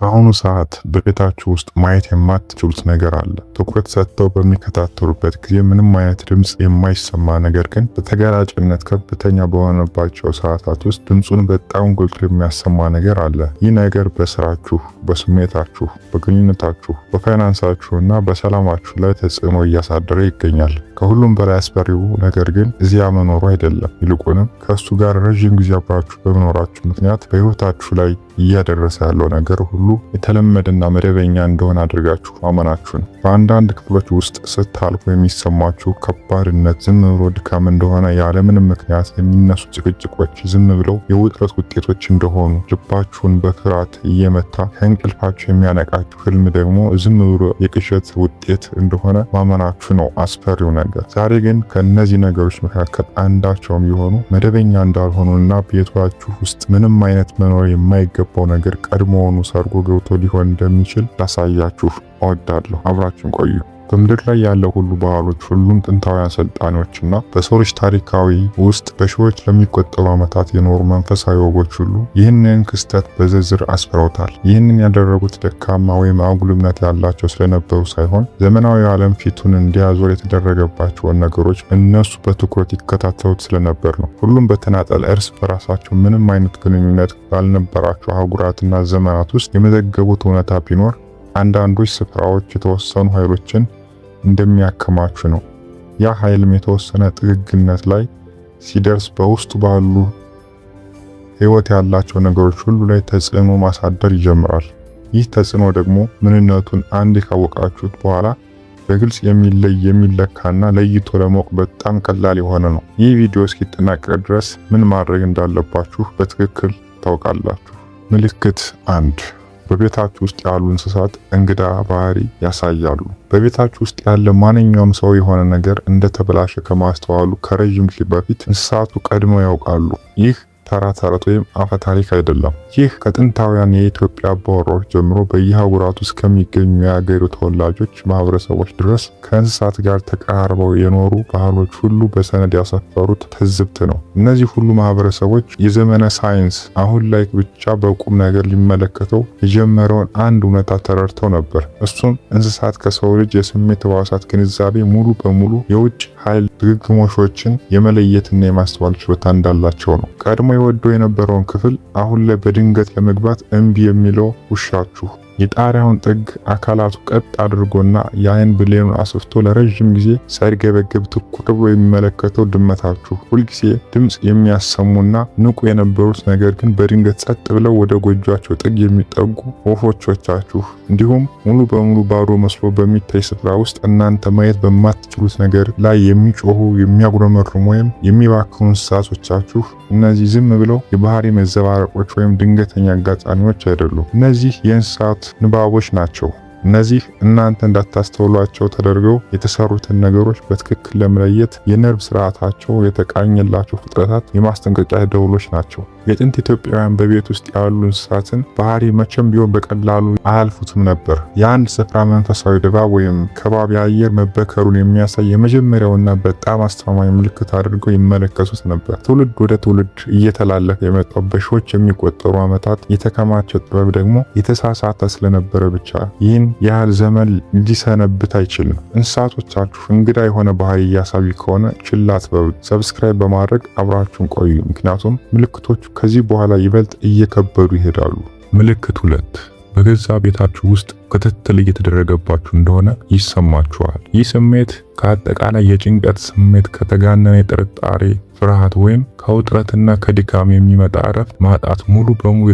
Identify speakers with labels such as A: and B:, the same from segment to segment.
A: በአሁኑ ሰዓት በቤታችሁ ውስጥ ማየት የማትችሉት ነገር አለ። ትኩረት ሰጥተው በሚከታተሉበት ጊዜ ምንም አይነት ድምፅ የማይሰማ ነገር ግን በተጋላጭነት ከፍተኛ በሆነባቸው ሰዓታት ውስጥ ድምፁን በጣም ጎልቶ የሚያሰማ ነገር አለ። ይህ ነገር በስራችሁ፣ በስሜታችሁ፣ በግንኙነታችሁ፣ በፋይናንሳችሁ እና በሰላማችሁ ላይ ተጽዕኖ እያሳደረ ይገኛል። ከሁሉም በላይ አስፈሪው ነገር ግን እዚያ መኖሩ አይደለም። ይልቁንም ከእሱ ጋር ረዥም ጊዜ አብራችሁ በመኖራችሁ ምክንያት በህይወታችሁ ላይ እያደረሰ ያለው ነገር ሁሉ የተለመደና መደበኛ እንደሆነ አድርጋችሁ ማመናችሁ ነው። በአንዳንድ ክፍሎች ውስጥ ስታልፉ የሚሰማችሁ ከባድነት ዝም ብሎ ድካም እንደሆነ፣ ያለምንም ምክንያት የሚነሱ ጭቅጭቆች ዝም ብለው የውጥረት ውጤቶች እንደሆኑ፣ ልባችሁን በፍርሃት እየመታ ከእንቅልፋችሁ የሚያነቃችሁ ህልም ደግሞ ዝም ብሎ የቅዠት ውጤት እንደሆነ ማመናችሁ ነው አስፈሪው ነገር። ዛሬ ግን ከእነዚህ ነገሮች መካከል አንዳቸውም የሆኑ መደበኛ እንዳልሆኑና ቤታችሁ ውስጥ ምንም አይነት መኖር የማይገባው ነገር ቀድሞውኑ ሰርጎ ገብቶ ሊሆን እንደሚችል ላሳያችሁ እወዳለሁ። አብራችን ቆዩ። በምድር ላይ ያለው ሁሉ ባህሎች፣ ሁሉም ጥንታውያን ስልጣኔዎችና በሰው ልጅ ታሪካዊ ውስጥ በሺዎች ለሚቆጠሩ ዓመታት የኖሩ መንፈሳዊ ወጎች ሁሉ ይህንን ክስተት በዝርዝር አስፍረውታል። ይህንን ያደረጉት ደካማ ወይም አጉል እምነት ያላቸው ስለነበሩ ሳይሆን ዘመናዊ ዓለም ፊቱን እንዲያዞር የተደረገባቸውን ነገሮች እነሱ በትኩረት ይከታተሉት ስለነበር ነው። ሁሉም በተናጠል እርስ በራሳቸው ምንም አይነት ግንኙነት ባልነበራቸው አህጉራትና ዘመናት ውስጥ የመዘገቡት እውነታ ቢኖር አንዳንዶች ስፍራዎች የተወሰኑ ኃይሎችን እንደሚያከማቹ ነው። ያ ኃይልም የተወሰነ ጥግግነት ላይ ሲደርስ በውስጡ ባሉ ህይወት ያላቸው ነገሮች ሁሉ ላይ ተጽዕኖ ማሳደር ይጀምራል። ይህ ተጽዕኖ ደግሞ ምንነቱን አንዴ ካወቃችሁት በኋላ በግልጽ የሚለካና ለይቶ ለማወቅ በጣም ቀላል የሆነ ነው። ይህ ቪዲዮ እስኪጠናቀቅ ድረስ ምን ማድረግ እንዳለባችሁ በትክክል ታውቃላችሁ። ምልክት 1 በቤታችሁ ውስጥ ያሉ እንስሳት እንግዳ ባህሪ ያሳያሉ። በቤታችሁ ውስጥ ያለ ማንኛውም ሰው የሆነ ነገር እንደተበላሸ ከማስተዋሉ ከረጅም ጊዜ በፊት እንስሳቱ ቀድመው ያውቃሉ። ይህ ተራ ተረት ወይም አፈ ታሪክ አይደለም። ይህ ከጥንታውያን የኢትዮጵያ አባወራዎች ጀምሮ በየአህጉራቱ ውስጥ ከሚገኙ የአገሩ ተወላጆች ማህበረሰቦች ድረስ ከእንስሳት ጋር ተቀራርበው የኖሩ ባህሎች ሁሉ በሰነድ ያሰፈሩት ትዝብት ነው። እነዚህ ሁሉ ማህበረሰቦች የዘመነ ሳይንስ አሁን ላይ ብቻ በቁም ነገር ሊመለከተው የጀመረውን አንድ እውነታ ተረድተው ነበር። እሱም እንስሳት ከሰው ልጅ የስሜት ሕዋሳት ግንዛቤ ሙሉ በሙሉ የውጭ ኃይል ድግግሞሾችን የመለየትና የማስተዋል ችሎታ እንዳላቸው ነው። ቀድሞ የወደው የነበረውን ክፍል አሁን ላይ በድንገት ለመግባት እምቢ የሚለው ውሻችሁ፣ የጣሪያውን ጥግ አካላቱ ቀጥ አድርጎና የአይን ብሌኑን አስፍቶ ለረጅም ጊዜ ሳይገበገብ ትኩር ብሎ የሚመለከተው ድመታችሁ፣ ሁልጊዜ ድምፅ የሚያሰሙና ንቁ የነበሩት ነገር ግን በድንገት ጸጥ ብለው ወደ ጎጇቸው ጥግ የሚጠጉ ወፎቾቻችሁ፣ እንዲሁም ሙሉ በሙሉ ባዶ መስሎ በሚታይ ስፍራ ውስጥ እናንተ ማየት በማትችሉት ነገር ላይ የሚጮሁ የሚያጉረመርሙ ወይም የሚባክኑ እንስሳቶቻችሁ። እነዚህ ዝም ብለው የባህሪ መዘባረቆች ወይም ድንገተኛ አጋጣሚዎች አይደሉም። እነዚህ የእንስሳት ንባቦች ናቸው። እነዚህ እናንተ እንዳታስተውሏቸው ተደርገው የተሰሩትን ነገሮች በትክክል ለመለየት የነርቭ ስርዓታቸው የተቃኘላቸው ፍጥረታት የማስጠንቀቂያ ደውሎች ናቸው። የጥንት ኢትዮጵያውያን በቤት ውስጥ ያሉ እንስሳትን ባህሪ መቼም ቢሆን በቀላሉ አያልፉትም ነበር። የአንድ ስፍራ መንፈሳዊ ድባብ ወይም ከባቢ አየር መበከሩን የሚያሳይ የመጀመሪያውና በጣም አስተማማኝ ምልክት አድርገው ይመለከቱት ነበር። ትውልድ ወደ ትውልድ እየተላለፈ የመጣው በሺዎች የሚቆጠሩ ዓመታት የተከማቸ ጥበብ ደግሞ የተሳሳተ ስለነበረ ብቻ ይህን ያህል ዘመን ሊሰነብት አይችልም። እንስሳቶቻችሁ እንግዳ የሆነ ባህሪ እያሳዩ ከሆነ ችላ አትበሉ። ሰብስክራይብ በማድረግ አብራችሁን ቆዩ፣ ምክንያቱም ምልክቶቹ ከዚህ በኋላ ይበልጥ እየከበዱ ይሄዳሉ። ምልክት 2 በገዛ ቤታችሁ ውስጥ ክትትል እየተደረገባችሁ እንደሆነ ይሰማችኋል። ይህ ስሜት ከአጠቃላይ የጭንቀት ስሜት፣ ከተጋነነ የጥርጣሬ ፍርሃት ወይም ከውጥረትና ከድካም የሚመጣ እረፍት ማጣት ሙሉ በሙሉ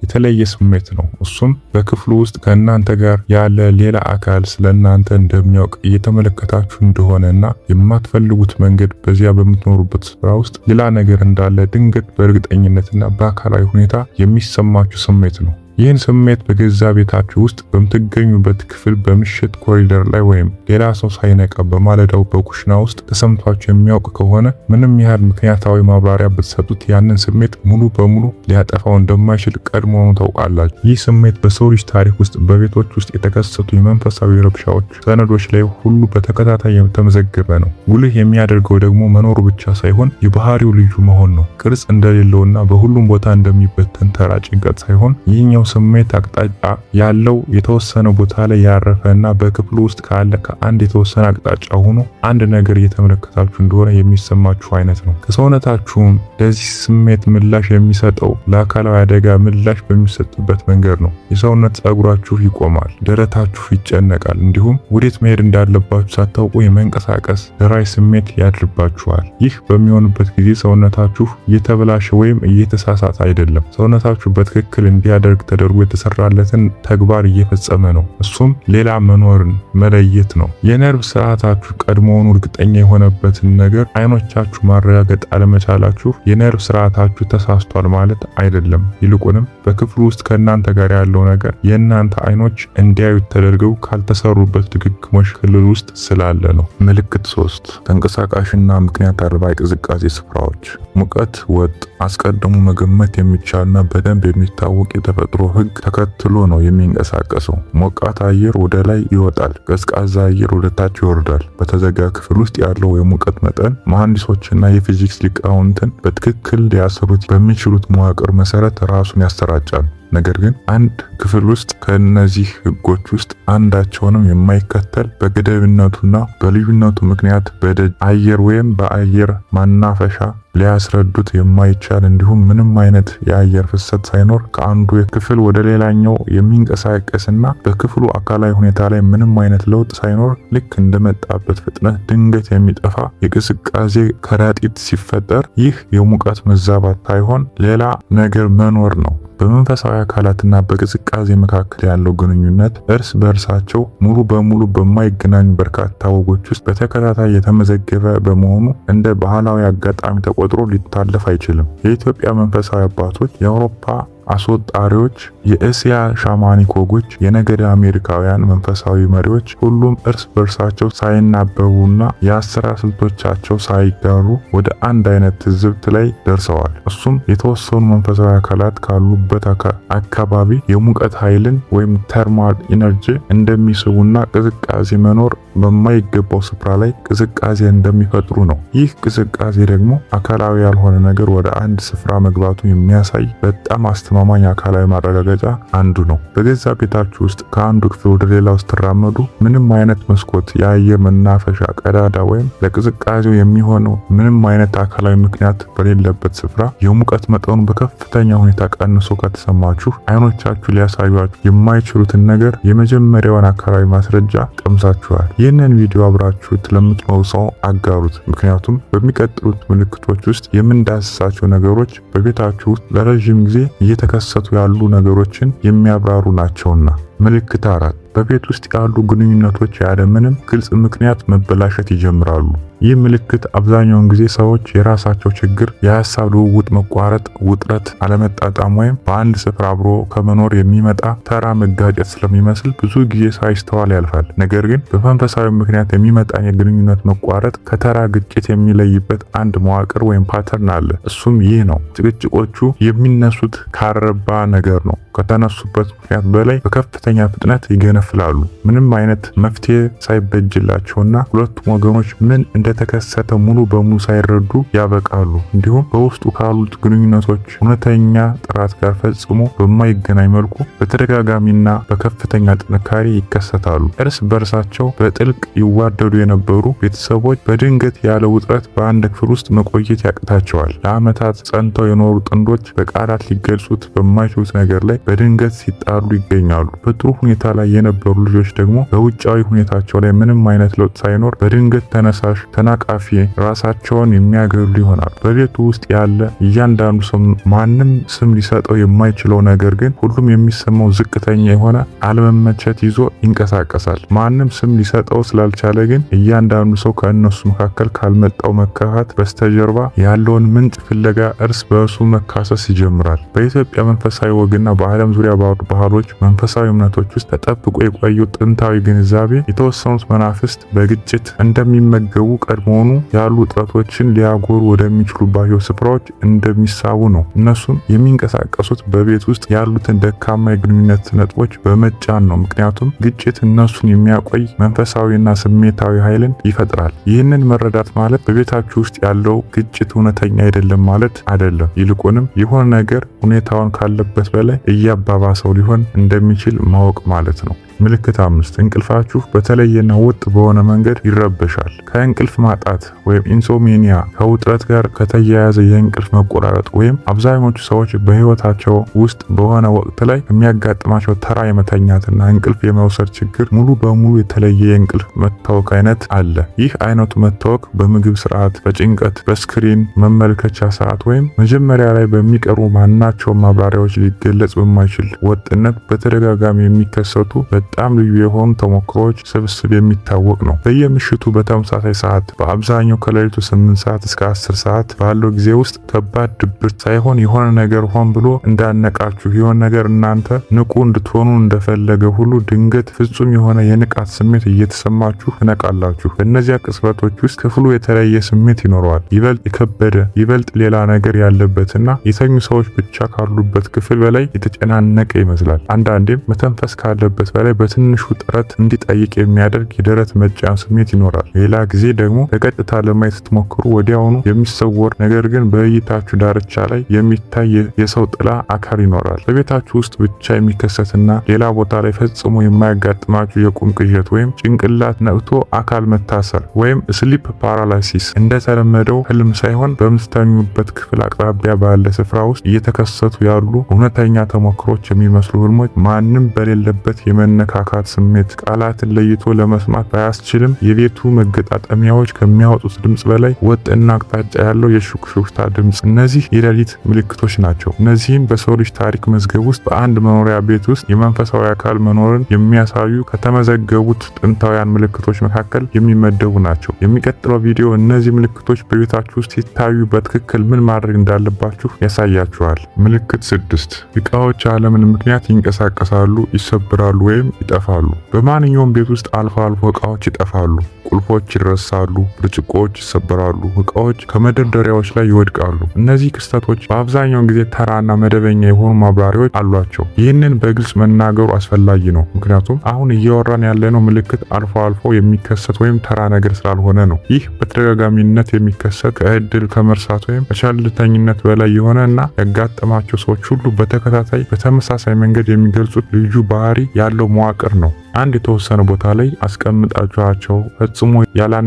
A: የተለየ ስሜት ነው። እሱም በክፍሉ ውስጥ ከእናንተ ጋር ያለ ሌላ አካል ስለእናንተ እንደሚያውቅ እየተመለከታችሁ እንደሆነና የማትፈልጉት መንገድ በዚያ በምትኖሩበት ስፍራ ውስጥ ሌላ ነገር እንዳለ ድንገት በእርግጠኝነትና በአካላዊ ሁኔታ የሚሰማችሁ ስሜት ነው። ይህን ስሜት በገዛ ቤታችሁ ውስጥ በምትገኙበት ክፍል፣ በምሽት ኮሪደር ላይ ወይም ሌላ ሰው ሳይነቃ በማለዳው በኩሽና ውስጥ ተሰምቷችሁ የሚያውቅ ከሆነ ምንም ያህል ምክንያታዊ ማብራሪያ ብትሰጡት ያንን ስሜት ሙሉ በሙሉ ሊያጠፋው እንደማይችል ቀድሞውኑ ታውቃላችሁ። ይህ ስሜት በሰው ልጅ ታሪክ ውስጥ በቤቶች ውስጥ የተከሰቱ የመንፈሳዊ ረብሻዎች ሰነዶች ላይ ሁሉ በተከታታይ የተመዘገበ ነው። ጉልህ የሚያደርገው ደግሞ መኖሩ ብቻ ሳይሆን የባህሪው ልዩ መሆን ነው። ቅርጽ እንደሌለውና በሁሉም ቦታ እንደሚበተን ተራ ጭንቀት ሳይሆን ይህኛው ስሜት አቅጣጫ ያለው የተወሰነ ቦታ ላይ ያረፈና በክፍሉ ውስጥ ካለ ከአንድ የተወሰነ አቅጣጫ ሆኖ አንድ ነገር እየተመለከታችሁ እንደሆነ የሚሰማችሁ አይነት ነው። ከሰውነታችሁም ለዚህ ስሜት ምላሽ የሚሰጠው ለአካላዊ አደጋ ምላሽ በሚሰጥበት መንገድ ነው። የሰውነት ጸጉራችሁ ይቆማል፣ ደረታችሁ ይጨነቃል፣ እንዲሁም ወዴት መሄድ እንዳለባችሁ ሳታውቁ የመንቀሳቀስ ድራይ ስሜት ያድርባችኋል። ይህ በሚሆንበት ጊዜ ሰውነታችሁ እየተበላሸ ወይም እየተሳሳተ አይደለም። ሰውነታችሁ በትክክል እንዲያደርግ ተደርጎ የተሰራለትን ተግባር እየፈጸመ ነው። እሱም ሌላ መኖርን መለየት ነው። የነርቭ ስርዓታችሁ ቀድሞውኑ እርግጠኛ የሆነበትን ነገር አይኖቻችሁ ማረጋገጥ አለመቻላችሁ የነርቭ ስርዓታችሁ ተሳስቷል ማለት አይደለም። ይልቁንም በክፍሉ ውስጥ ከእናንተ ጋር ያለው ነገር የእናንተ አይኖች እንዲያዩት ተደርገው ካልተሰሩበት ድግግሞሽ ክልል ውስጥ ስላለ ነው። ምልክት 3 ተንቀሳቃሽና ምክንያት አልባ የቅዝቃዜ ስፍራዎች። ሙቀት ወጥ አስቀድሞ መገመት የሚቻልና በደንብ የሚታወቅ የተፈጥሮ ህግ ተከትሎ ነው የሚንቀሳቀሰው። ሞቃት አየር ወደ ላይ ይወጣል፣ ቀዝቃዛ አየር ወደ ታች ይወርዳል። በተዘጋ ክፍል ውስጥ ያለው የሙቀት መጠን መሐንዲሶችና የፊዚክስ ሊቃውንትን በትክክል ሊያሰሩት በሚችሉት መዋቅር መሰረት ራሱን ያሰራጫል። ነገር ግን አንድ ክፍል ውስጥ ከነዚህ ህጎች ውስጥ አንዳቸውንም የማይከተል በገደብነቱና በልዩነቱ ምክንያት በደጅ አየር ወይም በአየር ማናፈሻ ሊያስረዱት የማይቻል እንዲሁም ምንም አይነት የአየር ፍሰት ሳይኖር ከአንዱ ክፍል ወደ ሌላኛው የሚንቀሳቀስና በክፍሉ አካላዊ ሁኔታ ላይ ምንም አይነት ለውጥ ሳይኖር ልክ እንደመጣበት ፍጥነት ድንገት የሚጠፋ የቅዝቃዜ ከረጢት ሲፈጠር ይህ የሙቀት መዛባት ሳይሆን ሌላ ነገር መኖር ነው። በመንፈሳዊ አካላትና በቅዝቃዜ መካከል ያለው ግንኙነት እርስ በእርሳቸው ሙሉ በሙሉ በማይገናኙ በርካታ ወጎች ውስጥ በተከታታይ የተመዘገበ በመሆኑ እንደ ባህላዊ አጋጣሚ ተቆጥሮ ሊታለፍ አይችልም። የኢትዮጵያ መንፈሳዊ አባቶች፣ የአውሮፓ አስወጣሪዎች፣ የእስያ ሻማኒክ ወጎች፣ የነገደ አሜሪካውያን መንፈሳዊ መሪዎች ሁሉም እርስ በርሳቸው ሳይናበቡና የአሰራር ስልቶቻቸው ሳይጋሩ ወደ አንድ አይነት ትዝብት ላይ ደርሰዋል። እሱም የተወሰኑ መንፈሳዊ አካላት ካሉበት አካባቢ የሙቀት ኃይልን ወይም ተርማል ኢነርጂ እንደሚስቡና ቅዝቃዜ መኖር በማይገባው ስፍራ ላይ ቅዝቃዜ እንደሚፈጥሩ ነው። ይህ ቅዝቃዜ ደግሞ አካላዊ ያልሆነ ነገር ወደ አንድ ስፍራ መግባቱ የሚያሳይ በጣም አስተማማኝ አካላዊ ማረጋገጫ አንዱ ነው። በገዛ ቤታችሁ ውስጥ ከአንዱ ክፍል ወደ ሌላው ስትራመዱ ምንም አይነት መስኮት፣ የአየር መናፈሻ ቀዳዳ ወይም ለቅዝቃዜው የሚሆነው ምንም አይነት አካላዊ ምክንያት በሌለበት ስፍራ የሙቀት መጠኑ በከፍተኛ ሁኔታ ቀንሶ ከተሰማችሁ አይኖቻችሁ ሊያሳዩአችሁ የማይችሉትን ነገር የመጀመሪያውን አካላዊ ማስረጃ ቀምሳችኋል። ይህንን ቪዲዮ አብራችሁት ለምትኖሩ ሰው አጋሩት። ምክንያቱም በሚቀጥሉት ምልክቶች ውስጥ የምንዳስሳቸው ነገሮች በቤታችሁ ውስጥ ለረጅም ጊዜ እየተከሰቱ ያሉ ነገሮችን የሚያብራሩ ናቸውና። ምልክት 4 በቤት ውስጥ ያሉ ግንኙነቶች ያለምንም ግልጽ ምክንያት መበላሸት ይጀምራሉ። ይህ ምልክት አብዛኛውን ጊዜ ሰዎች የራሳቸው ችግር፣ የሀሳብ ልውውጥ መቋረጥ፣ ውጥረት፣ አለመጣጣም ወይም በአንድ ስፍራ አብሮ ከመኖር የሚመጣ ተራ መጋጨት ስለሚመስል ብዙ ጊዜ ሳይስተዋል ያልፋል። ነገር ግን በመንፈሳዊ ምክንያት የሚመጣን የግንኙነት መቋረጥ ከተራ ግጭት የሚለይበት አንድ መዋቅር ወይም ፓተርን አለ። እሱም ይህ ነው። ጭቅጭቆቹ የሚነሱት ካረባ ነገር ነው። ከተነሱበት ምክንያት በላይ በከፍተኛ ፍጥነት ይገነፍላሉ። ምንም አይነት መፍትሄ ሳይበጅላቸውና ሁለቱም ወገኖች ምን እንደተከሰተ ሙሉ በሙሉ ሳይረዱ ያበቃሉ። እንዲሁም በውስጡ ካሉት ግንኙነቶች እውነተኛ ጥራት ጋር ፈጽሞ በማይገናኝ መልኩ በተደጋጋሚና በከፍተኛ ጥንካሬ ይከሰታሉ። እርስ በርሳቸው በጥልቅ ይዋደዱ የነበሩ ቤተሰቦች በድንገት ያለ ውጥረት በአንድ ክፍል ውስጥ መቆየት ያቅታቸዋል። ለዓመታት ጸንተው የኖሩ ጥንዶች በቃላት ሊገልጹት በማይችሉት ነገር ላይ በድንገት ሲጣሉ ይገኛሉ። በጥሩ ሁኔታ ላይ የነበሩ ልጆች ደግሞ በውጫዊ ሁኔታቸው ላይ ምንም አይነት ለውጥ ሳይኖር በድንገት ተነሳሽ፣ ተናቃፊ፣ ራሳቸውን የሚያገሉ ይሆናል። በቤቱ ውስጥ ያለ እያንዳንዱ ሰው ማንም ስም ሊሰጠው የማይችለው ነገር ግን ሁሉም የሚሰማው ዝቅተኛ የሆነ አለመመቸት ይዞ ይንቀሳቀሳል። ማንም ስም ሊሰጠው ስላልቻለ ግን እያንዳንዱ ሰው ከእነሱ መካከል ካልመጣው መከፋት በስተጀርባ ያለውን ምንጭ ፍለጋ እርስ በእርሱ መካሰስ ይጀምራል። በኢትዮጵያ መንፈሳዊ ወግና በዓለም ዙሪያ ባሉ ባህሎች፣ መንፈሳዊ እምነቶች ውስጥ ተጠብቆ የቆየው ጥንታዊ ግንዛቤ የተወሰኑት መናፍስት በግጭት እንደሚመገቡ ቀድሞውኑ ያሉ ውጥረቶችን ሊያጎሩ ወደሚችሉባቸው ስፍራዎች እንደሚሳቡ ነው። እነሱም የሚንቀሳቀሱት በቤት ውስጥ ያሉትን ደካማ የግንኙነት ነጥቦች በመጫን ነው። ምክንያቱም ግጭት እነሱን የሚያቆይ መንፈሳዊና ስሜታዊ ኃይልን ይፈጥራል። ይህንን መረዳት ማለት በቤታችሁ ውስጥ ያለው ግጭት እውነተኛ አይደለም ማለት አይደለም። ይልቁንም የሆነ ነገር ሁኔታውን ካለበት በላይ እያባባሰው ሊሆን እንደሚችል ማወቅ ማለት ነው። ምልክት 5 እንቅልፋችሁ በተለየና ወጥ በሆነ መንገድ ይረበሻል። ከእንቅልፍ ማጣት ወይም ኢንሶሜኒያ ከውጥረት ጋር ከተያያዘ የእንቅልፍ መቆራረጥ ወይም አብዛኞቹ ሰዎች በህይወታቸው ውስጥ በሆነ ወቅት ላይ የሚያጋጥማቸው ተራ የመተኛትና እንቅልፍ የመውሰድ ችግር ሙሉ በሙሉ የተለየ የእንቅልፍ መታወክ አይነት አለ። ይህ አይነቱ መታወክ በምግብ ስርዓት፣ በጭንቀት፣ በስክሪን መመልከቻ ሰዓት ወይም መጀመሪያ ላይ በሚቀርቡ ማናቸውም ማብራሪያዎች ሊገለጽ በማይችል ወጥነት በተደጋጋሚ የሚከሰቱ በጣም ልዩ የሆኑ ተሞክሮዎች ስብስብ የሚታወቅ ነው። በየምሽቱ በተመሳሳይ ሰዓት በአብዛኛው ከሌሊቱ 8 ሰዓት እስከ 10 ሰዓት ባለው ጊዜ ውስጥ ከባድ ድብርት ሳይሆን የሆነ ነገር ሆን ብሎ እንዳነቃችሁ የሆነ ነገር እናንተ ንቁ እንድትሆኑ እንደፈለገ ሁሉ ድንገት ፍጹም የሆነ የንቃት ስሜት እየተሰማችሁ ትነቃላችሁ። በእነዚያ ቅጽበቶች ውስጥ ክፍሉ የተለየ ስሜት ይኖረዋል። ይበልጥ የከበደ ይበልጥ ሌላ ነገር ያለበትና የተኙ ሰዎች ብቻ ካሉበት ክፍል በላይ የተጨናነቀ ይመስላል። አንዳንዴም መተንፈስ ካለበት በላይ በትንሹ ጥረት እንዲጠይቅ የሚያደርግ የደረት መጫን ስሜት ይኖራል። ሌላ ጊዜ ደግሞ በቀጥታ ለማየት ስትሞክሩ ወዲያውኑ የሚሰወር ነገር ግን በእይታችሁ ዳርቻ ላይ የሚታይ የሰው ጥላ አካል ይኖራል። በቤታችሁ ውስጥ ብቻ የሚከሰትና ሌላ ቦታ ላይ ፈጽሞ የማያጋጥማችሁ የቁም ቅዠት ወይም ጭንቅላት ነቅቶ አካል መታሰር ወይም ስሊፕ ፓራላይሲስ እንደተለመደው ህልም ሳይሆን በምትተኙበት ክፍል አቅራቢያ ባለ ስፍራ ውስጥ እየተከሰቱ ያሉ እውነተኛ ተሞክሮች የሚመስሉ ህልሞች ማንም በሌለበት የመነካካት ስሜት ቃላትን ለይቶ ለመስማት ባያስችልም የቤቱ መገጣጠሚያዎች ከሚያወጡት ድምጽ በላይ ወጥና አቅጣጫ ያለው የሹክሹክታ ድምጽ። እነዚህ የሌሊት ምልክቶች ናቸው። እነዚህም በሰው ልጅ ታሪክ መዝገብ ውስጥ በአንድ መኖሪያ ቤት ውስጥ የመንፈሳዊ አካል መኖርን የሚያሳዩ ከተመዘገቡት ጥንታውያን ምልክቶች መካከል የሚመደቡ ናቸው። የሚቀጥለው ቪዲዮ እነዚህ ምልክቶች በቤታችሁ ውስጥ ሲታዩ በትክክል ምን ማድረግ እንዳለባችሁ ያሳያችኋል። ምልክት 6 እቃዎች ያለምን ምክንያት ይንቀሳቀሳሉ፣ ይሰብራሉ ወይም ይጠፋሉ። በማንኛውም ቤት ውስጥ አልፎ አልፎ እቃዎች ይጠፋሉ። ቁልፎች ይረሳሉ፣ ብርጭቆዎች ይሰበራሉ፣ እቃዎች ከመደርደሪያዎች ላይ ይወድቃሉ። እነዚህ ክስተቶች በአብዛኛው ጊዜ ተራና መደበኛ የሆኑ ማብራሪያዎች አሏቸው። ይህንን በግልጽ መናገሩ አስፈላጊ ነው፣ ምክንያቱም አሁን እያወራን ያለነው ምልክት አልፎ አልፎ የሚከሰት ወይም ተራ ነገር ስላልሆነ ነው። ይህ በተደጋጋሚነት የሚከሰት ከእድል ከመርሳት ወይም ከቸልተኝነት በላይ የሆነ እና ያጋጠማቸው ሰዎች ሁሉ በተከታታይ በተመሳሳይ መንገድ የሚገልጹት ልዩ ባህሪ ያለው መዋቅር ነው። አንድ የተወሰነ ቦታ ላይ አስቀምጣችኋቸው ፈጽሞ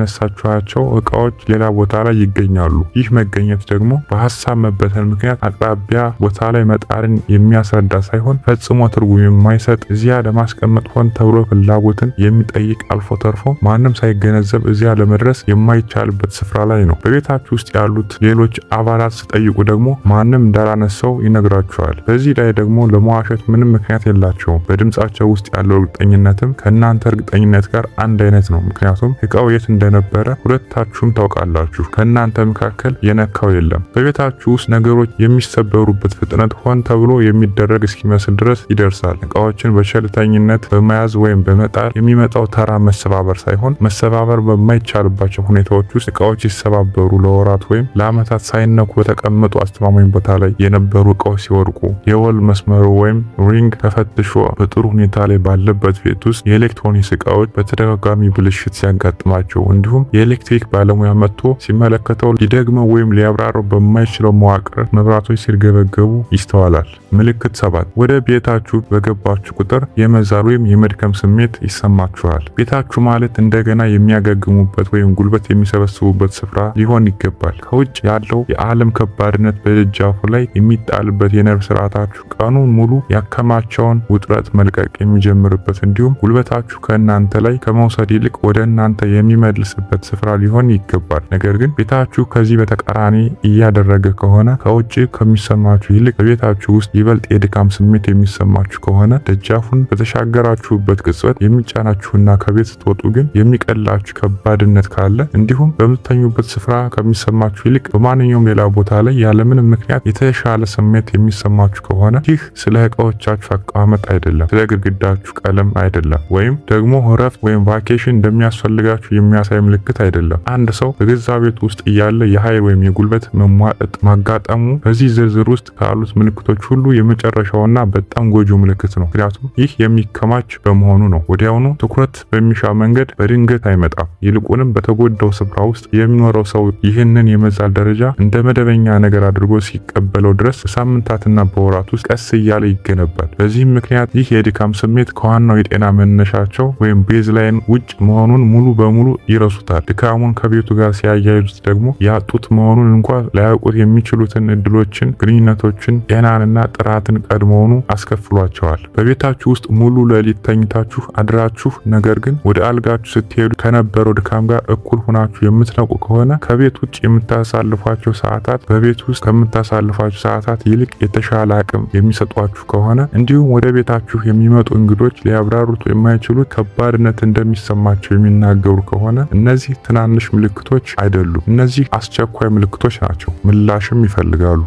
A: ያላነሳችኋቸው እቃዎች ሌላ ቦታ ላይ ይገኛሉ። ይህ መገኘት ደግሞ በሐሳብ መበተን ምክንያት አቅራቢያ ቦታ ላይ መጣርን የሚያስረዳ ሳይሆን ፈጽሞ ትርጉም የማይሰጥ እዚያ ለማስቀመጥ ሆን ተብሎ ፍላጎትን የሚጠይቅ አልፎ ተርፎ ማንም ሳይገነዘብ እዚያ ለመድረስ የማይቻልበት ስፍራ ላይ ነው። በቤታችሁ ውስጥ ያሉት ሌሎች አባላት ሲጠይቁ ደግሞ ማንም እንዳላነሳው ይነግራችኋል። በዚህ ላይ ደግሞ ለመዋሸት ምንም ምክንያት የላቸውም። በድምጻቸው ውስጥ ያለው እርግጠኝነት ከእናንተ እርግጠኝነት ጋር አንድ አይነት ነው። ምክንያቱም እቃው የት እንደነበረ ሁለታችሁም ታውቃላችሁ። ከእናንተ መካከል የነካው የለም። በቤታችሁ ውስጥ ነገሮች የሚሰበሩበት ፍጥነት ሆን ተብሎ የሚደረግ እስኪመስል ድረስ ይደርሳል። እቃዎችን በቸልተኝነት በመያዝ ወይም በመጣል የሚመጣው ተራ መሰባበር ሳይሆን መሰባበር በማይቻልባቸው ሁኔታዎች ውስጥ እቃዎች ሲሰባበሩ ለወራት ወይም ለዓመታት ሳይነኩ በተቀመጡ አስተማማኝ ቦታ ላይ የነበሩ እቃዎች ሲወድቁ፣ የወል መስመሩ ወይም ሪንግ ተፈትሾ በጥሩ ሁኔታ ላይ ባለበት ቤት ውስጥ የኤሌክትሮኒክስ እቃዎች በተደጋጋሚ ብልሽት ሲያጋጥማቸው እንዲሁም የኤሌክትሪክ ባለሙያ መጥቶ ሲመለከተው ሊደግመው ወይም ሊያብራራው በማይችለው መዋቅር መብራቶች ሲርገበገቡ ይስተዋላል። ምልክት 7 ወደ ቤታችሁ በገባችሁ ቁጥር የመዛል ወይም የመድከም ስሜት ይሰማችኋል። ቤታችሁ ማለት እንደገና የሚያገግሙበት ወይም ጉልበት የሚሰበስቡበት ስፍራ ሊሆን ይገባል። ከውጭ ያለው የዓለም ከባድነት በደጃፉ ላይ የሚጣልበት የነርቭ ስርዓታችሁ ቀኑን ሙሉ ያከማቸውን ውጥረት መልቀቅ የሚጀምርበት እንዲሁም ጉልበታችሁ ከእናንተ ላይ ከመውሰድ ይልቅ ወደ እናንተ የሚመልስበት ስፍራ ሊሆን ይገባል። ነገር ግን ቤታችሁ ከዚህ በተቃራኒ እያደረገ ከሆነ ከውጭ ከሚሰማችሁ ይልቅ በቤታችሁ ውስጥ ይበልጥ የድካም ስሜት የሚሰማችሁ ከሆነ ደጃፉን በተሻገራችሁበት ቅጽበት የሚጫናችሁና ከቤት ስትወጡ ግን የሚቀላችሁ ከባድነት ካለ እንዲሁም በምትተኙበት ስፍራ ከሚሰማችሁ ይልቅ በማንኛውም ሌላ ቦታ ላይ ያለምንም ምክንያት የተሻለ ስሜት የሚሰማችሁ ከሆነ ይህ ስለ እቃዎቻችሁ አቀማመጥ አይደለም፣ ስለ ግድግዳችሁ ቀለም አይደለም፣ አይደለም፣ ወይም ደግሞ እረፍት ወይም ቫኬሽን እንደሚያስፈልጋችሁ የሚያሳይ ምልክት አይደለም። አንድ ሰው በገዛ ቤት ውስጥ እያለ የኃይል ወይም የጉልበት መሟጠጥ ማጋጠሙ በዚህ ዝርዝር ውስጥ ካሉት ምልክቶች ሁሉ የመጨረሻውና በጣም ጎጆ ምልክት ነው። ምክንያቱም ይህ የሚከማች በመሆኑ ነው። ወዲያውኑ ትኩረት በሚሻ መንገድ በድንገት አይመጣም። ይልቁንም በተጎዳው ስፍራ ውስጥ የሚኖረው ሰው ይህንን የመዛል ደረጃ እንደ መደበኛ ነገር አድርጎ ሲቀበለው ድረስ በሳምንታትና በወራት ውስጥ ቀስ እያለ ይገነባል። በዚህም ምክንያት ይህ የድካም ስሜት ከዋናው የጤና መነሻቸው ወይም ቤዝላይን ውጭ መሆኑን ሙሉ በሙሉ ይረሱታል። ድካሙን ከቤቱ ጋር ሲያያይዙት ደግሞ ያጡት መሆኑን እንኳን ላያውቁት የሚችሉትን እድሎችን፣ ግንኙነቶችን፣ ጤናንና ጥራትን ቀድሞውኑ አስከፍሏቸዋል። በቤታችሁ ውስጥ ሙሉ ሌሊት ተኝታችሁ አድራችሁ ነገር ግን ወደ አልጋችሁ ስትሄዱ ከነበረው ድካም ጋር እኩል ሆናችሁ የምትነቁ ከሆነ ከቤት ውጭ የምታሳልፏቸው ሰዓታት በቤት ውስጥ ከምታሳልፏቸው ሰዓታት ይልቅ የተሻለ አቅም የሚሰጧችሁ ከሆነ እንዲሁም ወደ ቤታችሁ የሚመጡ እንግዶች ሊያብራሩት የማይችሉት ከባድነት እንደሚሰማቸው የሚናገሩ ከሆነ እነዚህ ትናንሽ ምልክቶች አይደሉም። እነዚህ አስቸኳይ ምልክቶች ናቸው። ምላሽም ይፈልጋሉ።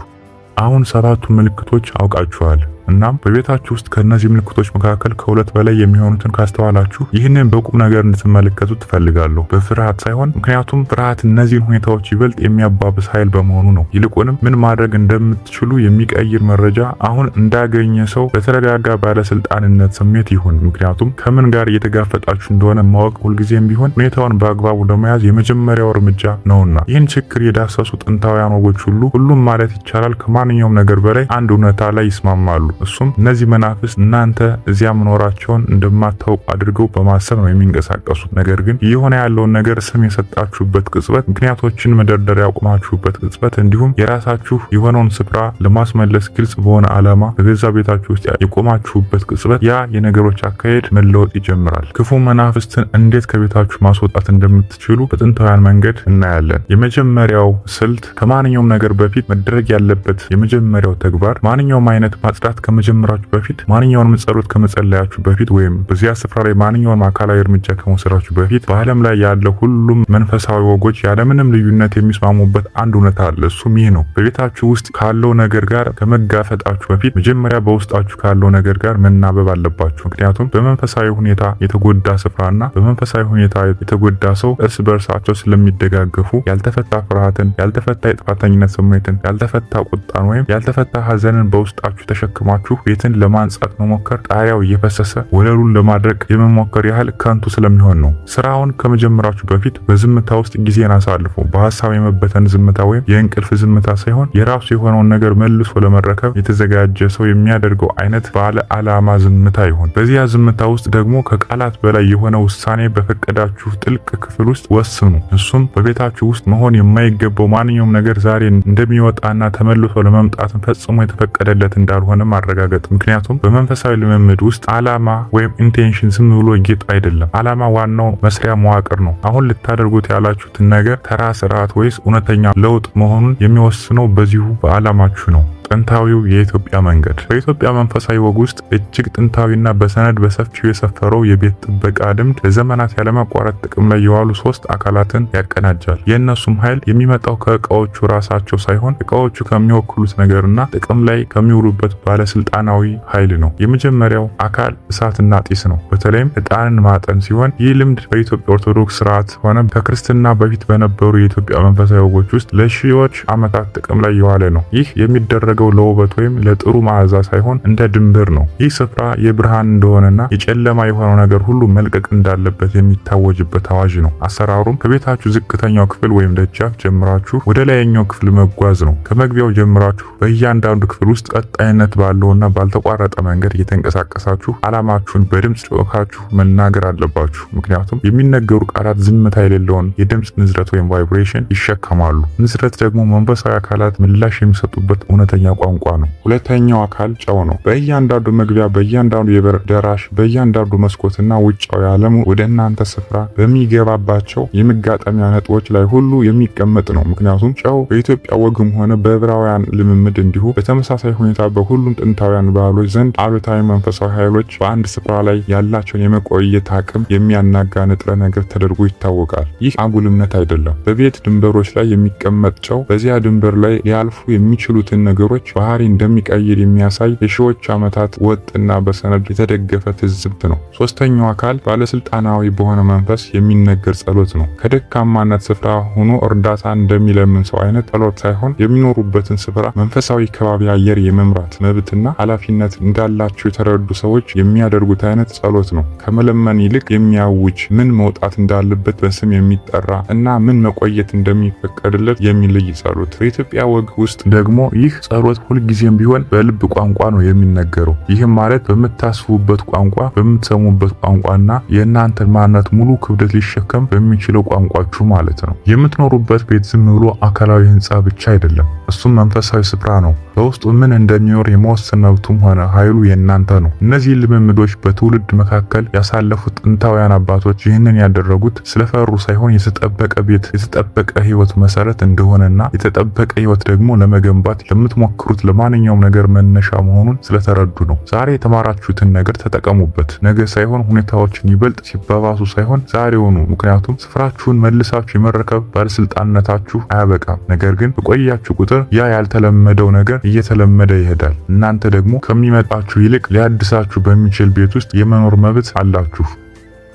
A: አሁን 7ቱ ምልክቶች አውቃችኋል። እናም በቤታችሁ ውስጥ ከነዚህ ምልክቶች መካከል ከሁለት በላይ የሚሆኑትን ካስተዋላችሁ ይህንን በቁም ነገር እንድትመለከቱ ትፈልጋለሁ። በፍርሃት ሳይሆን፣ ምክንያቱም ፍርሃት እነዚህን ሁኔታዎች ይበልጥ የሚያባብስ ኃይል በመሆኑ ነው። ይልቁንም ምን ማድረግ እንደምትችሉ የሚቀይር መረጃ አሁን እንዳገኘ ሰው በተረጋጋ ባለስልጣንነት ስሜት ይሁን። ምክንያቱም ከምን ጋር እየተጋፈጣችሁ እንደሆነ ማወቅ ሁልጊዜም ቢሆን ሁኔታውን በአግባቡ ለመያዝ የመጀመሪያው እርምጃ ነውና። ይህን ችግር የዳሰሱ ጥንታውያን ወጎች ሁሉም ማለት ይቻላል ከማንኛውም ነገር በላይ አንድ እውነታ ላይ ይስማማሉ። እሱም እነዚህ መናፍስት እናንተ እዚያ መኖራቸውን እንደማታውቁ አድርገው በማሰብ ነው የሚንቀሳቀሱት። ነገር ግን የሆነ ያለውን ነገር ስም የሰጣችሁበት ቅጽበት፣ ምክንያቶችን መደርደር ያቆማችሁበት ቅጽበት፣ እንዲሁም የራሳችሁ የሆነውን ስፍራ ለማስመለስ ግልጽ በሆነ ዓላማ በገዛ ቤታችሁ ውስጥ የቆማችሁበት ቅጽበት ያ የነገሮች አካሄድ መለወጥ ይጀምራል። ክፉ መናፍስትን እንዴት ከቤታችሁ ማስወጣት እንደምትችሉ በጥንታውያን መንገድ እናያለን። የመጀመሪያው ስልት ከማንኛውም ነገር በፊት መደረግ ያለበት የመጀመሪያው ተግባር ማንኛውም አይነት ማጽዳት ከመጀመራችሁ በፊት፣ ማንኛውንም ጸሎት ከመጸለያችሁ በፊት ወይም በዚያ ስፍራ ላይ ማንኛውንም አካላዊ እርምጃ ከመውሰዳችሁ በፊት በዓለም ላይ ያለ ሁሉም መንፈሳዊ ወጎች ያለምንም ልዩነት የሚስማሙበት አንድ እውነታ አለ። እሱም ይህ ነው። በቤታችሁ ውስጥ ካለው ነገር ጋር ከመጋፈጣችሁ በፊት መጀመሪያ በውስጣችሁ ካለው ነገር ጋር መናበብ አለባችሁ። ምክንያቱም በመንፈሳዊ ሁኔታ የተጎዳ ስፍራና በመንፈሳዊ ሁኔታ የተጎዳ ሰው እርስ በእርሳቸው ስለሚደጋገፉ ያልተፈታ ፍርሃትን፣ ያልተፈታ የጥፋተኝነት ስሜትን፣ ያልተፈታ ቁጣን ወይም ያልተፈታ ሐዘንን በውስጣችሁ ተሸክማችሁ ቤትን ለማንጻት መሞከር ጣሪያው እየፈሰሰ ወለሉን ለማድረቅ የመሞከር ያህል ከንቱ ስለሚሆን ነው። ስራውን ከመጀመራችሁ በፊት በዝምታ ውስጥ ጊዜን አሳልፉ። በሐሳብ የመበተን ዝምታ ወይም የእንቅልፍ ዝምታ ሳይሆን የራሱ የሆነውን ነገር መልሶ ለመረከብ የተዘጋጀ ሰው የሚያደርገው አይነት ባለ ዓላማ ዝምታ ይሁን። በዚያ ዝምታ ውስጥ ደግሞ ከቃላት በላይ የሆነ ውሳኔ በፈቀዳችሁ ጥልቅ ክፍል ውስጥ ወስኑ። እሱም በቤታችሁ ውስጥ መሆን የማይገባው ማንኛውም ነገር ዛሬ እንደሚወጣና ተመልሶ ለመምጣት ፈጽሞ የተፈቀደለት እንዳልሆነ ማረጋገጥ። ምክንያቱም በመንፈሳዊ ልምምድ ውስጥ ዓላማ ወይም ኢንቴንሽን ዝም ብሎ ጌጥ አይደለም። ዓላማ ዋናው መስሪያ መዋቅር ነው። አሁን ልታደርጉት ያላችሁትን ነገር ተራ ስርዓት ወይስ እውነተኛ ለውጥ መሆኑን የሚወስነው በዚሁ በዓላማችሁ ነው። ጥንታዊው የኢትዮጵያ መንገድ። በኢትዮጵያ መንፈሳዊ ወግ ውስጥ እጅግ ጥንታዊና በሰነድ በሰፊው የሰፈረው የቤት ጥበቃ ልምድ ለዘመናት ያለማቋረጥ ጥቅም ላይ የዋሉ 3 አካላትን ያቀናጃል። የእነሱም ኃይል የሚመጣው ከእቃዎቹ ራሳቸው ሳይሆን እቃዎቹ ከሚወክሉት ነገርና ጥቅም ላይ ከሚውሉበት ባለስልጣናዊ ኃይል ነው። የመጀመሪያው አካል እሳትና ጢስ ነው፣ በተለይም ዕጣንን ማጠን ሲሆን ይህ ልምድ በኢትዮጵያ ኦርቶዶክስ ስርዓት ሆነ ከክርስትና በፊት በነበሩ የኢትዮጵያ መንፈሳዊ ወጎች ውስጥ ለሺዎች ዓመታት ጥቅም ላይ የዋለ ነው። ይህ የሚደረገው ለውበት ወይም ለጥሩ መዓዛ ሳይሆን እንደ ድንበር ነው። ይህ ስፍራ የብርሃን እንደሆነና የጨለማ የሆነው ነገር ሁሉ መልቀቅ እንዳለበት የሚታወጅበት አዋጅ ነው። አሰራሩም ከቤታችሁ ዝቅተኛው ክፍል ወይም ደጃፍ ጀምራችሁ ወደ ላይኛው ክፍል መጓዝ ነው። ከመግቢያው ጀምራችሁ በእያንዳንዱ ክፍል ውስጥ ቀጣይነት ባለውና ባልተቋረጠ መንገድ እየተንቀሳቀሳችሁ ዓላማችሁን በድምጽ ጮካችሁ መናገር አለባችሁ። ምክንያቱም የሚነገሩ ቃላት ዝምታ የሌለውን የድምጽ ንዝረት ወይም ቫይብሬሽን ይሸከማሉ። ንዝረት ደግሞ መንፈሳዊ አካላት ምላሽ የሚሰጡበት እውነተኛ ቋንቋ ነው። ሁለተኛው አካል ጨው ነው። በእያንዳንዱ መግቢያ፣ በእያንዳንዱ የበር ደራሽ፣ በእያንዳንዱ መስኮትና ውጫዊ ዓለም ወደ እናንተ ስፍራ በሚገባባቸው የመጋጠሚያ ነጥቦች ላይ ሁሉ የሚቀመጥ ነው። ምክንያቱም ጨው በኢትዮጵያ ወግም ሆነ በዕብራውያን ልምምድ እንዲሁ በተመሳሳይ ሁኔታ በሁሉም ጥንታውያን ባህሎች ዘንድ አሉታዊ መንፈሳዊ ኃይሎች በአንድ ስፍራ ላይ ያላቸውን የመቆየት አቅም የሚያናጋ ንጥረ ነገር ተደርጎ ይታወቃል። ይህ አጉል እምነት አይደለም። በቤት ድንበሮች ላይ የሚቀመጥ ጨው በዚያ ድንበር ላይ ሊያልፉ የሚችሉትን ነገሮች ነገሮች ባህሪ እንደሚቀይር የሚያሳይ የሺዎች ዓመታት ወጥና በሰነድ የተደገፈ ትዝብት ነው። ሶስተኛው አካል ባለስልጣናዊ በሆነ መንፈስ የሚነገር ጸሎት ነው። ከደካማነት ስፍራ ሆኖ እርዳታ እንደሚለምን ሰው አይነት ጸሎት ሳይሆን የሚኖሩበትን ስፍራ መንፈሳዊ ከባቢ አየር የመምራት መብትና ኃላፊነት እንዳላቸው የተረዱ ሰዎች የሚያደርጉት አይነት ጸሎት ነው። ከመለመን ይልቅ የሚያውጅ፣ ምን መውጣት እንዳለበት በስም የሚጠራ እና ምን መቆየት እንደሚፈቀድለት የሚለይ ጸሎት። በኢትዮጵያ ወግ ውስጥ ደግሞ ይህ ጸሎት ሁልጊዜም ቢሆን በልብ ቋንቋ ነው የሚነገረው። ይህም ማለት በምታስቡበት ቋንቋ፣ በምትሰሙበት ቋንቋና የእናንተን ማንነት ሙሉ ክብደት ሊሸከም በሚችለው ቋንቋችሁ ማለት ነው። የምትኖሩበት ቤት ዝም ብሎ አካላዊ ህንጻ ብቻ አይደለም። እሱም መንፈሳዊ ስፍራ ነው። በውስጡ ምን እንደሚኖር የመወሰን መብቱም ሆነ ኃይሉ የእናንተ ነው። እነዚህ ልምምዶች በትውልድ መካከል ያሳለፉት ጥንታውያን አባቶች ይህንን ያደረጉት ስለፈሩ ሳይሆን የተጠበቀ ቤት የተጠበቀ ህይወት መሰረት እንደሆነና የተጠበቀ ህይወት ደግሞ ለመገንባት ለምትሞክሩት ለማንኛውም ነገር መነሻ መሆኑን ስለተረዱ ነው። ዛሬ የተማራችሁትን ነገር ተጠቀሙበት። ነገ ሳይሆን ሁኔታዎችን ይበልጥ ሲባባሱ ሳይሆን ዛሬውኑ። ምክንያቱም ስፍራችሁን መልሳችሁ የመረከብ ባለስልጣንነታችሁ አያበቃም። ነገር ግን በቆያችሁ ቁጥር ያ ያልተለመደው ነገር እየተለመደ ይሄዳል። እናንተ ደግሞ ከሚመጣችሁ ይልቅ ሊያድሳችሁ በሚችል ቤት ውስጥ የመኖር መብት አላችሁ።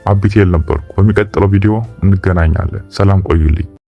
A: አቢቴል ነበርኩ። በሚቀጥለው ቪዲዮ እንገናኛለን። ሰላም ቆዩልኝ።